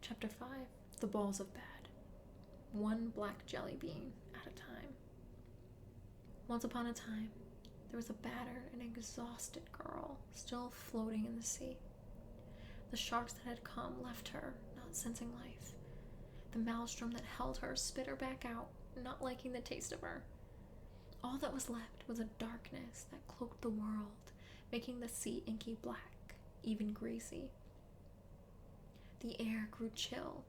Chapter 5. The Balls of Bad. One black jelly bean at a time. Once upon a time, there was a battered and exhausted girl still floating in the sea. The sharks that had come left her, not sensing life. The maelstrom that held her spit her back out, not liking the taste of her. All that was left was a darkness that cloaked the world, making the sea inky black, even greasy. The air grew chill,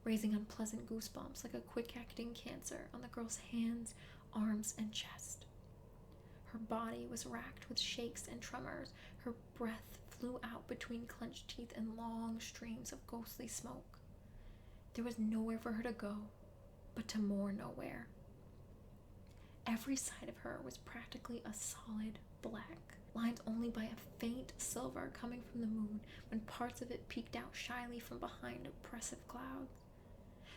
raising unpleasant goosebumps like a quick-acting cancer on the girl's hands, arms, and chest. Her body was racked with shakes and tremors. Her breath flew out between clenched teeth in long streams of ghostly smoke. There was nowhere for her to go, but to more nowhere. Every side of her was practically a solid black, lined only by a faint silver coming from the moon when parts of it peeked out shyly from behind oppressive clouds.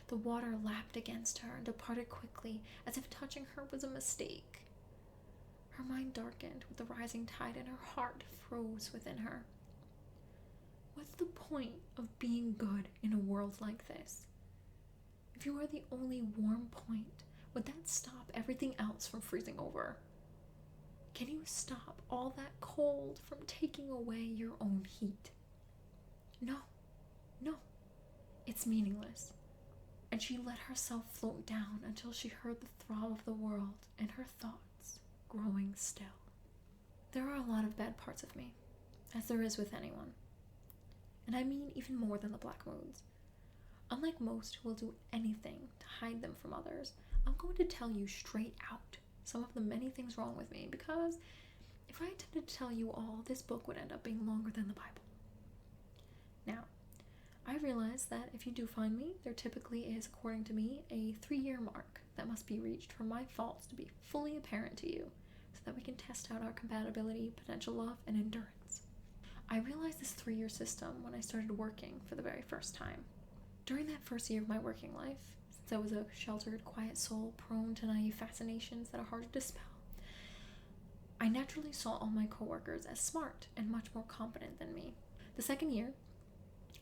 The water lapped against her and departed quickly, as if touching her was a mistake. Her mind darkened with the rising tide, and her heart froze within her. What's the point of being good in a world like this? If you are the only warm point, would that stop everything else from freezing over? Can you stop all that cold from taking away your own heat? No, it's meaningless. And she let herself float down until she heard the throb of the world and her thoughts growing still. There are a lot of bad parts of me, as there is with anyone. And I mean even more than the black moods. Unlike most who will do anything to hide them from others, I'm going to tell you straight out some of the many things wrong with me, because if I intended to tell you all, this book would end up being longer than the Bible. Now, I realize that if you do find me, there typically is, according to me, a 3-year mark that must be reached for my faults to be fully apparent to you, so that we can test out our compatibility, potential love, and endurance. I realized this 3-year system when I started working for the very first time. During that first year of my working life, since I was a sheltered, quiet soul prone to naive fascinations that are hard to dispel, I naturally saw all my coworkers as smart and much more competent than me. The second year,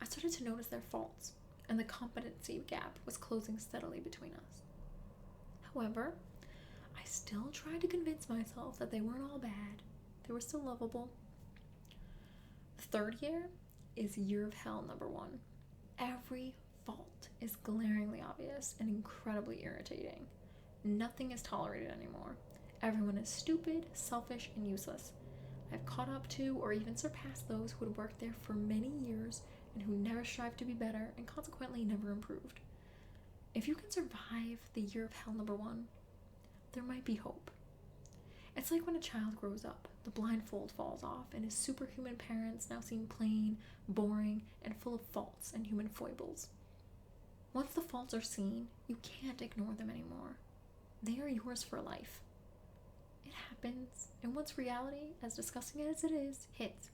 I started to notice their faults, and the competency gap was closing steadily between us. However, I still tried to convince myself that they weren't all bad. They were still lovable. The third year is year of hell number 1. Every fault is glaringly obvious and incredibly irritating. Nothing is tolerated anymore. Everyone is stupid, selfish, and useless. I've caught up to or even surpassed those who had worked there for many years and who never strived to be better and consequently never improved. If you can survive the year of hell number 1, there might be hope. It's like when a child grows up, the blindfold falls off, and his superhuman parents now seem plain, boring, and full of faults and human foibles. Once the faults are seen, you can't ignore them anymore. They are yours for life. It happens, and once reality, as disgusting as it is, hits,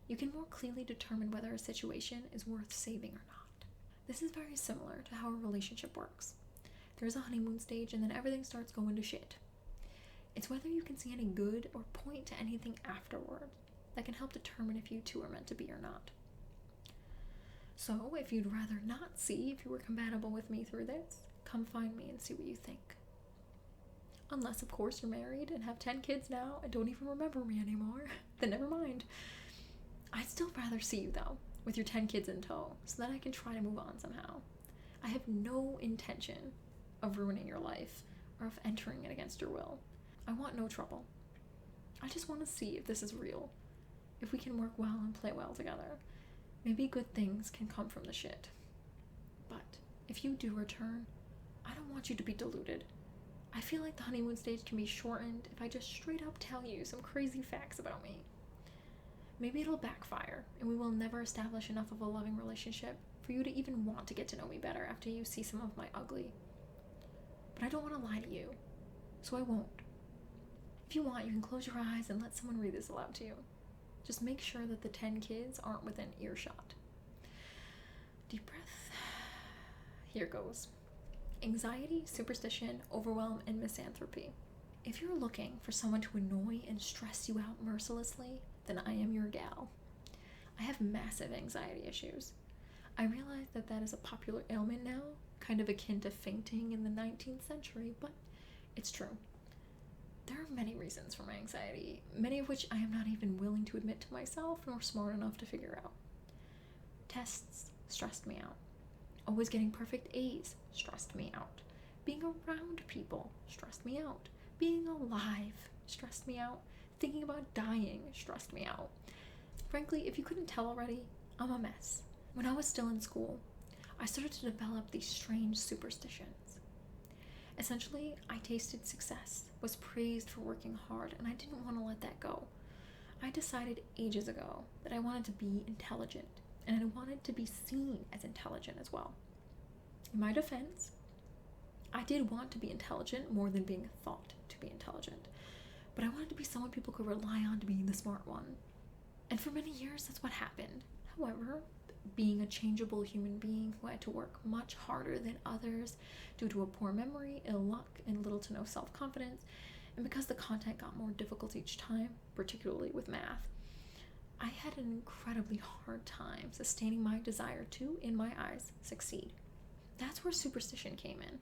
you can more clearly determine whether a situation is worth saving or not. This is very similar to how a relationship works. There's a honeymoon stage, and then everything starts going to shit. It's whether you can see any good or point to anything afterward that can help determine if you two are meant to be or not. So, if you'd rather not see if you were compatible with me through this, come find me and see what you think. Unless, of course, you're married and have 10 kids now and don't even remember me anymore, then never mind. I'd still rather see you, though, with your 10 kids in tow, so that I can try to move on somehow. I have no intention of ruining your life or of entering it against your will. I want no trouble. I just want to see if this is real, if we can work well and play well together. Maybe good things can come from the shit. But if you do return, I don't want you to be deluded. I feel like the honeymoon stage can be shortened if I just straight up tell you some crazy facts about me. Maybe it'll backfire, and we will never establish enough of a loving relationship for you to even want to get to know me better after you see some of my ugly. But I don't want to lie to you, so I won't. If you want, you can close your eyes and let someone read this aloud to you. Just make sure that the 10 kids aren't within earshot. Deep breath. Here goes. Anxiety, superstition, overwhelm, and misanthropy. If you're looking for someone to annoy and stress you out mercilessly, then I am your gal. I have massive anxiety issues. I realize that that is a popular ailment now, kind of akin to fainting in the 19th century, but it's true. There are many reasons for my anxiety, many of which I am not even willing to admit to myself nor smart enough to figure out. Tests stressed me out. Always getting perfect A's stressed me out. Being around people stressed me out. Being alive stressed me out. Thinking about dying stressed me out. Frankly, if you couldn't tell already, I'm a mess. When I was still in school, I started to develop these strange superstitions. Essentially, I tasted success, was praised for working hard, and I didn't want to let that go. I decided ages ago that I wanted to be intelligent, and I wanted to be seen as intelligent as well. In my defense, I did want to be intelligent more than being thought to be intelligent, but I wanted to be someone people could rely on to be the smart one. And for many years, that's what happened. However, being a changeable human being who had to work much harder than others due to a poor memory, ill luck, and little to no self-confidence, and because the content got more difficult each time, particularly with math, I had an incredibly hard time sustaining my desire to, in my eyes, succeed. That's where superstition came in.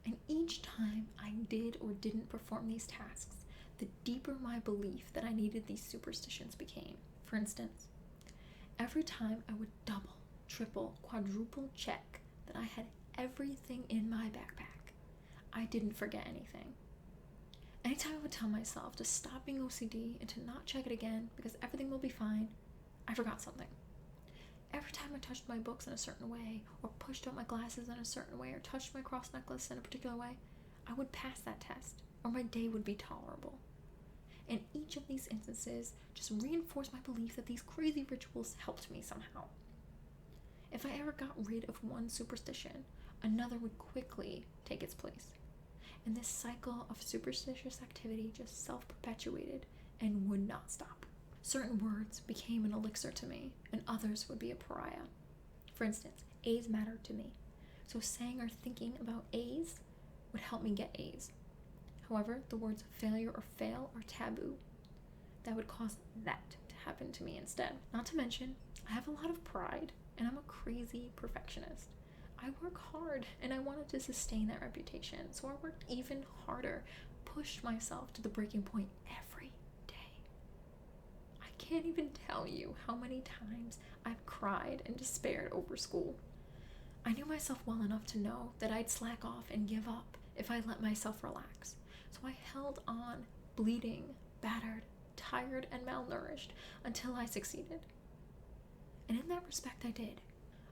And each time I did or didn't perform these tasks, the deeper my belief that I needed these superstitions became. For instance, every time I would double, triple, quadruple check that I had everything in my backpack, I didn't forget anything. Anytime I would tell myself to stop being OCD and to not check it again because everything will be fine, I forgot something. Every time I touched my books in a certain way, or pushed out my glasses in a certain way, or touched my cross necklace in a particular way, I would pass that test, or my day would be tolerable. And each of these instances just reinforced my belief that these crazy rituals helped me somehow. If I ever got rid of one superstition, another would quickly take its place. And this cycle of superstitious activity just self-perpetuated and would not stop. Certain words became an elixir to me, and others would be a pariah. For instance, A's mattered to me, so saying or thinking about A's would help me get A's. However, the words failure or fail are taboo. That would cause that to happen to me instead. Not to mention, I have a lot of pride, and I'm a crazy perfectionist. I work hard, and I wanted to sustain that reputation, so I worked even harder, pushed myself to the breaking point every day. I can't even tell you how many times I've cried and despaired over school. I knew myself well enough to know that I'd slack off and give up if I let myself relax. So I held on, bleeding, battered, tired, and malnourished until I succeeded. And in that respect, I did.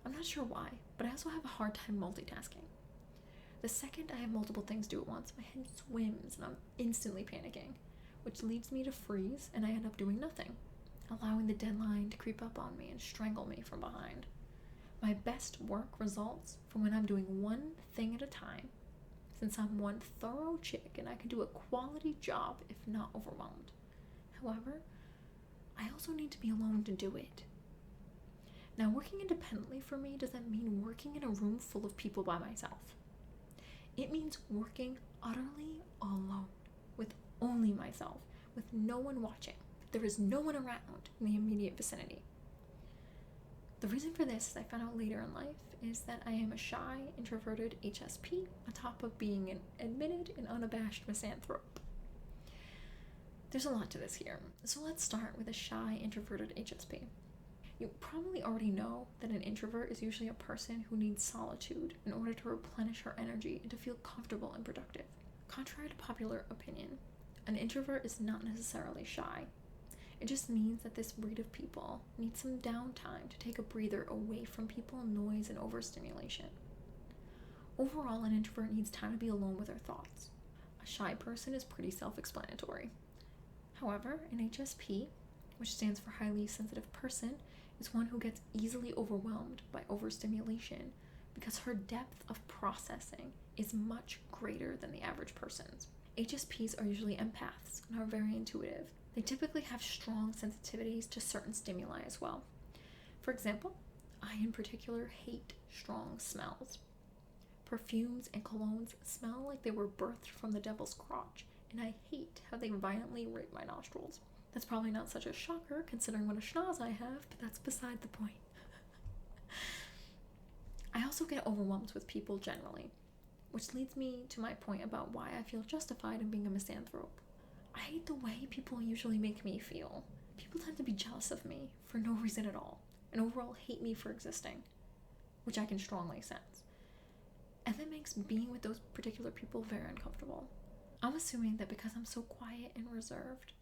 I'm not sure why, but I also have a hard time multitasking. The second I have multiple things to do at once, my head swims and I'm instantly panicking, which leads me to freeze and I end up doing nothing, allowing the deadline to creep up on me and strangle me from behind. My best work results from when I'm doing one thing at a time, since I'm one thorough chick and I can do a quality job if not overwhelmed. However, I also need to be alone to do it. Now, working independently for me doesn't mean working in a room full of people by myself. It means working utterly alone, with only myself, with no one watching. There is no one around in the immediate vicinity. The reason for this, as I found out later in life, is that I am a shy, introverted HSP, on top of being an admitted and unabashed misanthrope. There's a lot to this here, so let's start with a shy, introverted HSP. You probably already know that an introvert is usually a person who needs solitude in order to replenish her energy and to feel comfortable and productive. Contrary to popular opinion, an introvert is not necessarily shy. It just means that this breed of people needs some downtime to take a breather away from people, noise, and overstimulation. Overall, an introvert needs time to be alone with their thoughts. A shy person is pretty self-explanatory. However, an HSP, which stands for highly sensitive person, is one who gets easily overwhelmed by overstimulation because her depth of processing is much greater than the average person's. HSPs are usually empaths and are very intuitive. They typically have strong sensitivities to certain stimuli as well. For example, I in particular hate strong smells. Perfumes and colognes smell like they were birthed from the devil's crotch, and I hate how they violently rape my nostrils. That's probably not such a shocker considering what a schnoz I have, but that's beside the point. also get overwhelmed with people generally, which leads me to my point about why I feel justified in being a misanthrope. I hate the way people usually make me feel. People tend to be jealous of me for no reason at all, and overall hate me for existing, which I can strongly sense. And that makes being with those particular people very uncomfortable. I'm assuming that because I'm so quiet and reserved,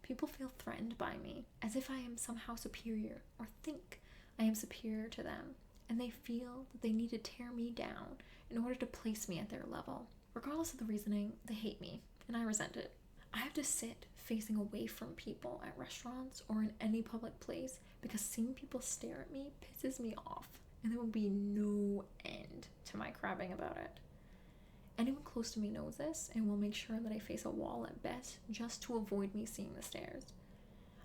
people feel threatened by me, as if I am somehow superior, or think I am superior to them, and they feel that they need to tear me down in order to place me at their level. Regardless of the reasoning, they hate me, and I resent it. I have to sit facing away from people at restaurants or in any public place because seeing people stare at me pisses me off, and there will be no end to my crabbing about it. Anyone close to me knows this and will make sure that I face a wall at best just to avoid me seeing the stares.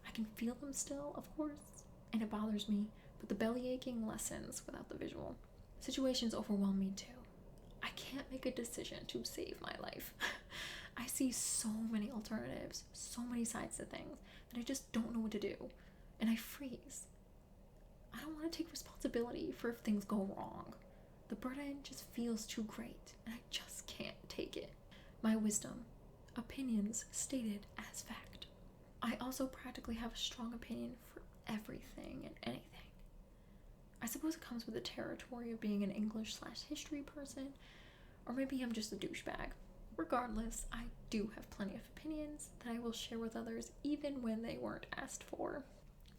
I can feel them still, of course, and it bothers me, but the belly aching lessens without the visual. Situations overwhelm me too. I can't make a decision to save my life. I see so many alternatives, so many sides to things, that I just don't know what to do, and I freeze. I don't want to take responsibility for if things go wrong. The burden just feels too great, and I just can't take it. My wisdom, opinions stated as fact. I also practically have a strong opinion for everything and anything. I suppose it comes with the territory of being an English/history person, or maybe I'm just a douchebag. Regardless, I do have plenty of opinions that I will share with others even when they weren't asked for.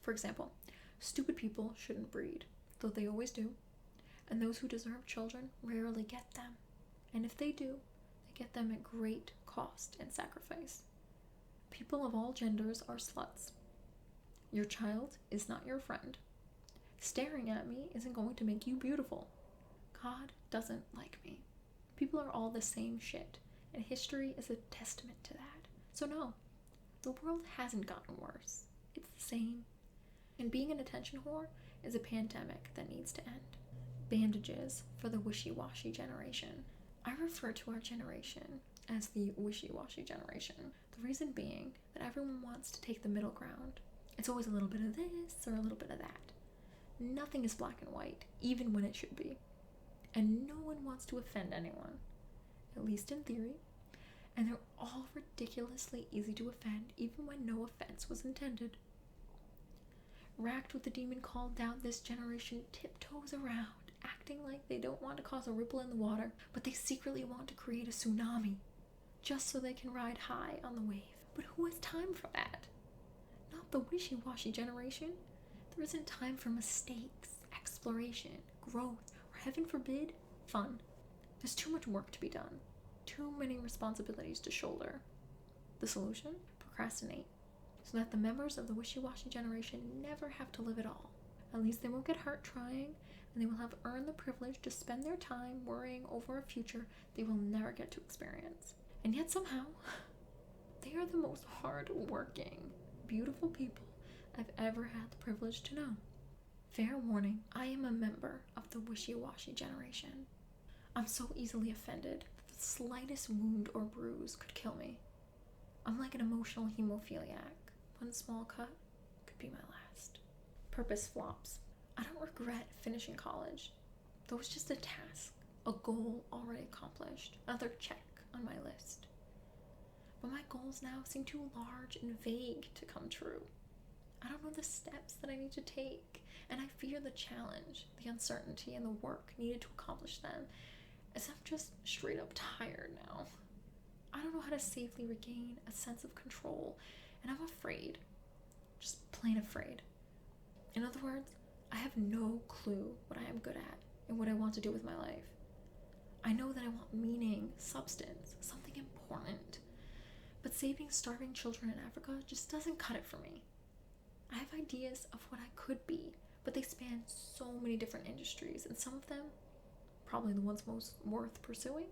For example, stupid people shouldn't breed, though they always do. And those who deserve children rarely get them. And if they do, they get them at great cost and sacrifice. People of all genders are sluts. Your child is not your friend. Staring at me isn't going to make you beautiful. God doesn't like me. People are all the same shit, and history is a testament to that. So no, the world hasn't gotten worse. It's the same. And being an attention whore is a pandemic that needs to end. Bandages for the wishy-washy generation. I refer to our generation as the wishy-washy generation. The reason being that everyone wants to take the middle ground. It's always a little bit of this or a little bit of that. Nothing is black and white, even when it should be. And no one wants to offend anyone, at least in theory. And they're all ridiculously easy to offend, even when no offense was intended. Racked with the demon called doubt, this generation tiptoes around, acting like they don't want to cause a ripple in the water, but they secretly want to create a tsunami, just so they can ride high on the wave. But who has time for that? Not the wishy-washy generation. There isn't time for mistakes, exploration, growth, or heaven forbid, fun. There's too much work to be done, too many responsibilities to shoulder. The solution? Procrastinate, so that the members of the wishy-washy generation never have to live at all. At least they won't get hurt trying, and they will have earned the privilege to spend their time worrying over a future they will never get to experience. And yet somehow, they are the most hard-working, beautiful people I've ever had the privilege to know. Fair warning, I am a member of the wishy-washy generation. I'm so easily offended that the slightest wound or bruise could kill me. I'm like an emotional hemophiliac. One small cut could be my last. Purpose flops. I don't regret finishing college. That was just a task, a goal already accomplished, another check on my list. But my goals now seem too large and vague to come true. I don't know the steps that I need to take, and I fear the challenge, the uncertainty, and the work needed to accomplish them, as I'm just straight up tired now. I don't know how to safely regain a sense of control, and I'm afraid. Just plain afraid. In other words, I have no clue what I am good at and what I want to do with my life. I know that I want meaning, substance, something important. But saving starving children in Africa just doesn't cut it for me. I have ideas of what I could be, but they span so many different industries, and some of them, probably the ones most worth pursuing,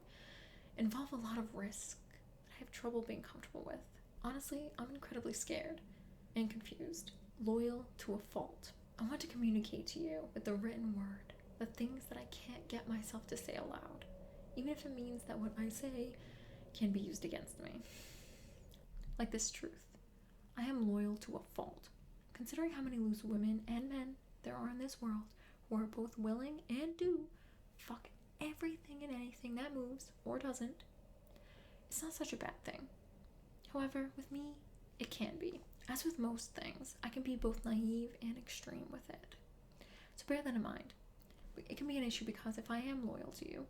involve a lot of risk that I have trouble being comfortable with. Honestly, I'm incredibly scared and confused, loyal to a fault. I want to communicate to you with the written word the things that I can't get myself to say aloud, even if it means that what I say can be used against me. Like this truth. I am loyal to a fault. Considering how many loose women and men there are in this world who are both willing and do doesn't, it's not such a bad thing. However, with me, it can be. As with most things, I can be both naive and extreme with it. So bear that in mind. It can be an issue because if I am loyal to you,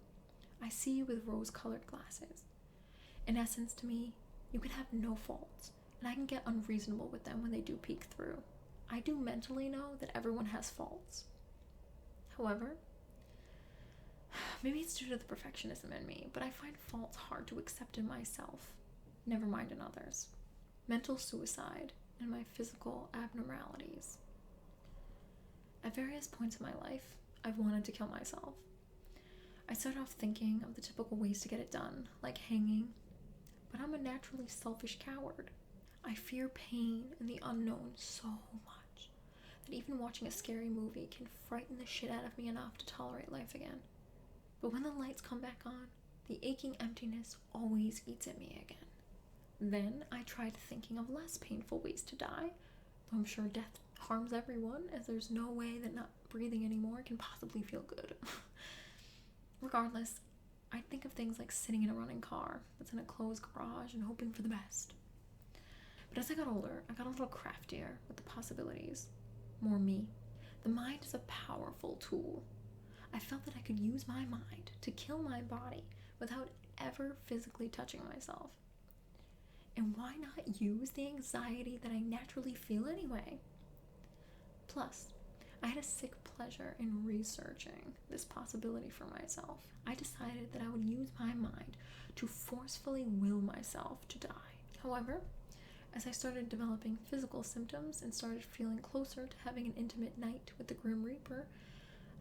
I see you with rose-colored glasses. In essence, to me, you can have no faults, and I can get unreasonable with them when they do peek through. I do mentally know that everyone has faults. However, maybe it's due to the perfectionism in me, but I find faults hard to accept in myself, never mind in others. Mental suicide and my physical abnormalities. At various points in my life, I've wanted to kill myself. I started off thinking of the typical ways to get it done, like hanging, but I'm a naturally selfish coward. I fear pain and the unknown so much that even watching a scary movie can frighten the shit out of me enough to tolerate life again. But when the lights come back on, the aching emptiness always eats at me again. Then I tried thinking of less painful ways to die, though I'm sure death harms everyone, as there's no way that not breathing anymore can possibly feel good. Regardless, I think of things like sitting in a running car that's in a closed garage and hoping for the best. But as I got older, I got a little craftier with the possibilities. More me. The mind is a powerful tool. I felt that I could use my mind to kill my body without ever physically touching myself. And why not use the anxiety that I naturally feel anyway? Plus, I had a sick pleasure in researching this possibility for myself. I decided that I would use my mind to forcefully will myself to die. However, as I started developing physical symptoms and started feeling closer to having an intimate night with the Grim Reaper,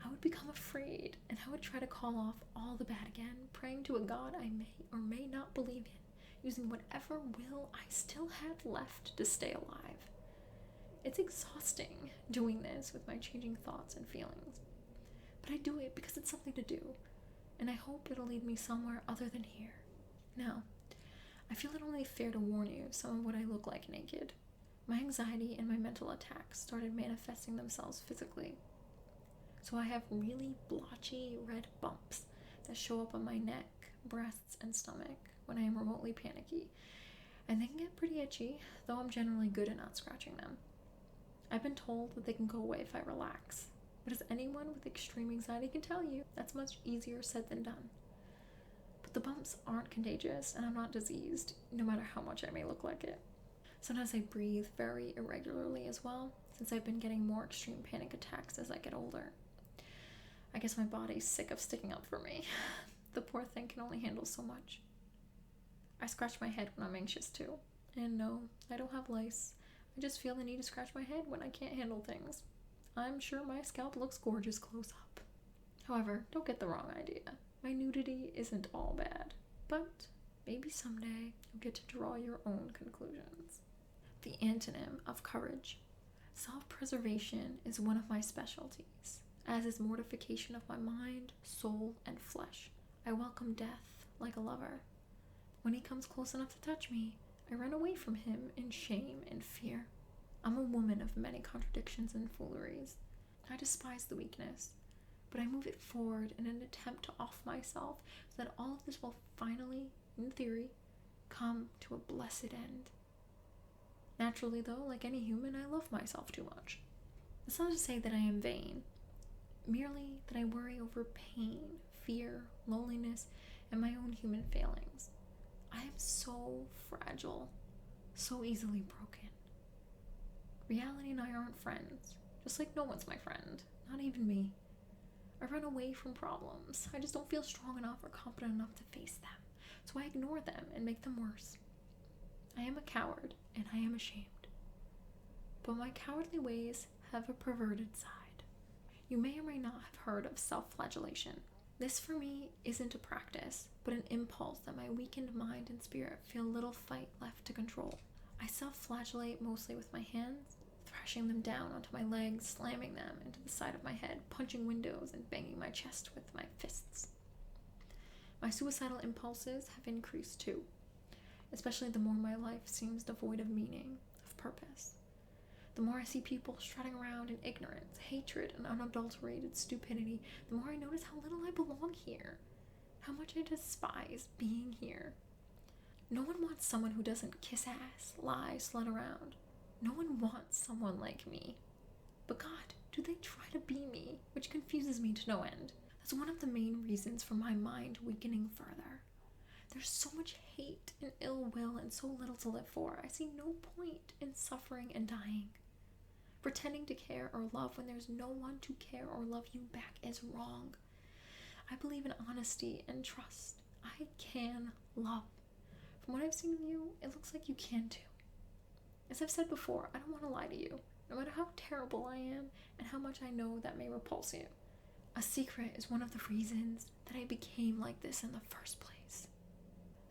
I would become afraid, and I would try to call off all the bad again, praying to a god I may or may not believe in, using whatever will I still had left to stay alive. It's exhausting doing this with my changing thoughts and feelings, but I do it because it's something to do, and I hope it'll lead me somewhere other than here. Now, I feel it only fair to warn you some of what I look like naked. My anxiety and my mental attacks started manifesting themselves physically. So I have really blotchy red bumps that show up on my neck, breasts, and stomach when I am remotely panicky, and they can get pretty itchy, though I'm generally good at not scratching them. I've been told that they can go away if I relax, but as anyone with extreme anxiety can tell you, that's much easier said than done. But the bumps aren't contagious, and I'm not diseased, no matter how much I may look like it. Sometimes I breathe very irregularly as well, since I've been getting more extreme panic attacks as I get older. I guess my body's sick of sticking up for me. The poor thing can only handle so much. I scratch my head when I'm anxious too. And no, I don't have lice. I just feel the need to scratch my head when I can't handle things. I'm sure my scalp looks gorgeous close up. However, don't get the wrong idea. My nudity isn't all bad. But maybe someday you'll get to draw your own conclusions. The antonym of courage. Self-preservation is one of my specialties, as is mortification of my mind, soul, and flesh. I welcome death like a lover. When he comes close enough to touch me, I run away from him in shame and fear. I'm a woman of many contradictions and fooleries. I despise the weakness, but I move it forward in an attempt to off myself so that all of this will finally, in theory, come to a blessed end. Naturally, though, like any human, I love myself too much. It's not to say that I am vain, merely that I worry over pain, fear, loneliness, and my own human failings. I am so fragile, so easily broken. Reality and I aren't friends, just like no one's my friend, not even me. I run away from problems. I just don't feel strong enough or confident enough to face them, so I ignore them and make them worse. I am a coward, and I am ashamed. But my cowardly ways have a perverted side. You may or may not have heard of self-flagellation. This for me isn't a practice, but an impulse that my weakened mind and spirit feel little fight left to control. I self-flagellate mostly with my hands, thrashing them down onto my legs, slamming them into the side of my head, punching windows, and banging my chest with my fists. My suicidal impulses have increased too, especially the more my life seems devoid of meaning, of purpose. The more I see people strutting around in ignorance, hatred, and unadulterated stupidity, the more I notice how little I belong here. how much I despise being here. No one wants someone who doesn't kiss ass, lie, slut around. No one wants someone like me. But God, do they try to be me, which confuses me to no end. That's one of the main reasons for my mind weakening further. There's so much hate and ill will and so little to live for. I see no point in suffering and dying. Pretending to care or love when there's no one to care or love you back is wrong. I believe in honesty and trust. I can love. From what I've seen of you, it looks like you can too. As I've said before, I don't want to lie to you, no matter how terrible I am and how much I know that may repulse you. A secret is one of the reasons that I became like this in the first place.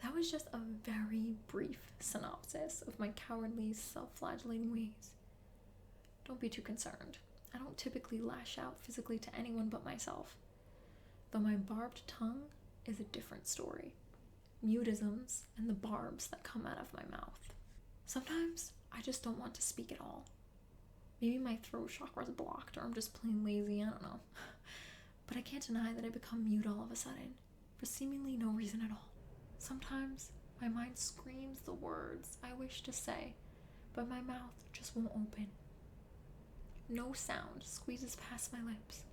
That was just a very brief synopsis of my cowardly, self-flagellating ways. Don't be too concerned. I don't typically lash out physically to anyone but myself. Though my barbed tongue is a different story. Mutisms and the barbs that come out of my mouth. Sometimes I just don't want to speak at all. Maybe my throat chakra is blocked or I'm just plain lazy, I don't know. But I can't deny that I become mute all of a sudden, for seemingly no reason at all. Sometimes my mind screams the words I wish to say, but my mouth just won't open. No sound squeezes past my lips.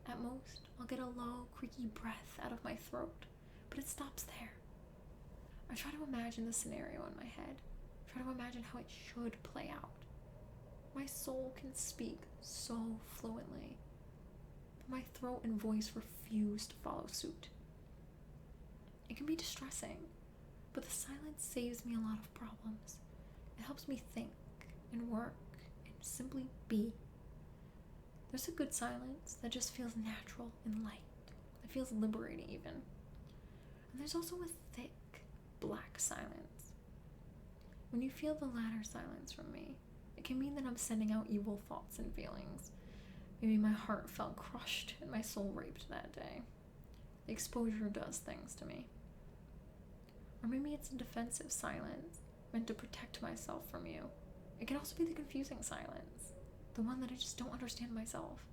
At most, I'll get a low, creaky breath out of my throat, but it stops there. I try to imagine the scenario in my head, try to imagine how it should play out. My soul can speak so fluently, but my throat and voice refuse to follow suit. It can be distressing, but the silence saves me a lot of problems. It helps me think and work and simply be. There's a good silence that just feels natural and light. It feels liberating even. And there's also a thick, black silence. When you feel the latter silence from me, it can mean that I'm sending out evil thoughts and feelings. Maybe my heart felt crushed and my soul raped that day. The exposure does things to me. Or maybe it's a defensive silence, meant to protect myself from you. It can also be the confusing silence, the one that I just don't understand myself,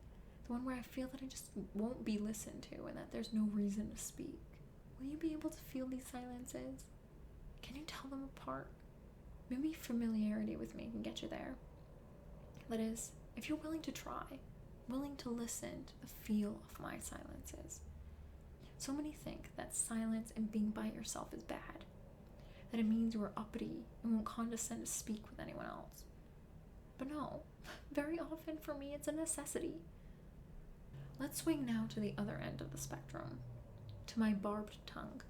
the one where I feel that I just won't be listened to and that there's no reason to speak. Will you be able to feel these silences? Can you tell them apart? Maybe familiarity with me can get you there. That is, if you're willing to try, willing to listen to the feel of my silences. So many think that silence and being by yourself is bad, that it means you are uppity and won't condescend to speak with anyone else. But no, very often for me it's a necessity. Let's swing now to the other end of the spectrum, to my barbed tongue.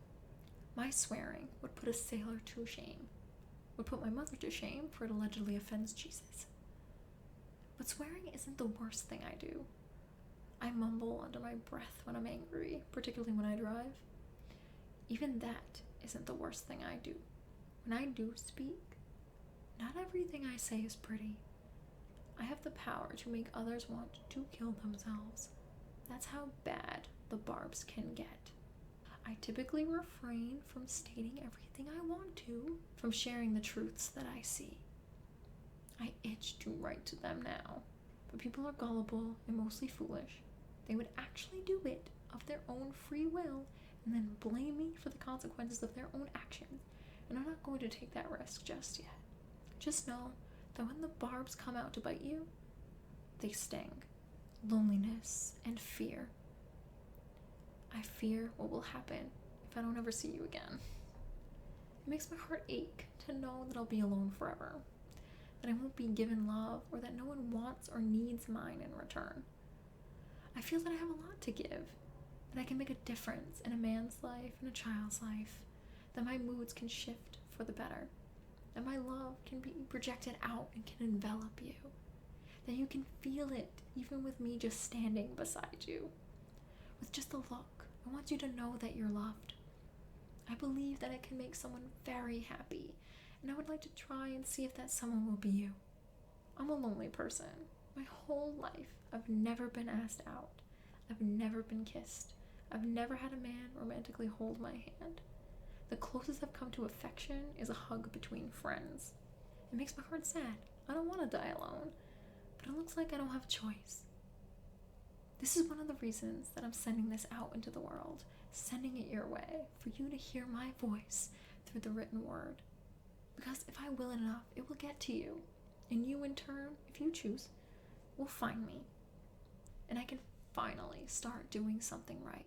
My swearing would put a sailor to shame, would put my mother to shame, for it allegedly offends Jesus. But swearing isn't the worst thing I do. I mumble under my breath when I'm angry, particularly when I drive. Even that isn't the worst thing I do. When I do speak, not everything I say is pretty. I have the power to make others want to kill themselves. That's how bad the barbs can get. I typically refrain from stating everything I want to, from sharing the truths that I see. I itch to write to them now, but people are gullible and mostly foolish. They would actually do it of their own free will and then blame me for the consequences of their own actions, and I'm not going to take that risk just yet. Just know that when the barbs come out to bite you, they sting. Loneliness and fear. I fear what will happen if I don't ever see you again. It makes my heart ache to know that I'll be alone forever, that I won't be given love, or that no one wants or needs mine in return. I feel that I have a lot to give, that I can make a difference in a man's life and a child's life, that my moods can shift for the better, that my love can be projected out and can envelop you, that you can feel it even with me just standing beside you. With just a look, I want you to know that you're loved. I believe that it can make someone very happy, and I would like to try and see if that someone will be you. I'm a lonely person. My whole life, I've never been asked out. I've never been kissed. I've never had a man romantically hold my hand. The closest I've come to affection is a hug between friends. It makes my heart sad. I don't want to die alone, but it looks like I don't have a choice. This is one of the reasons that I'm sending this out into the world, sending it your way, for you to hear my voice through the written word. Because if I will enough, it will get to you. And you, in turn, if you choose, will find me. And I can finally start doing something right.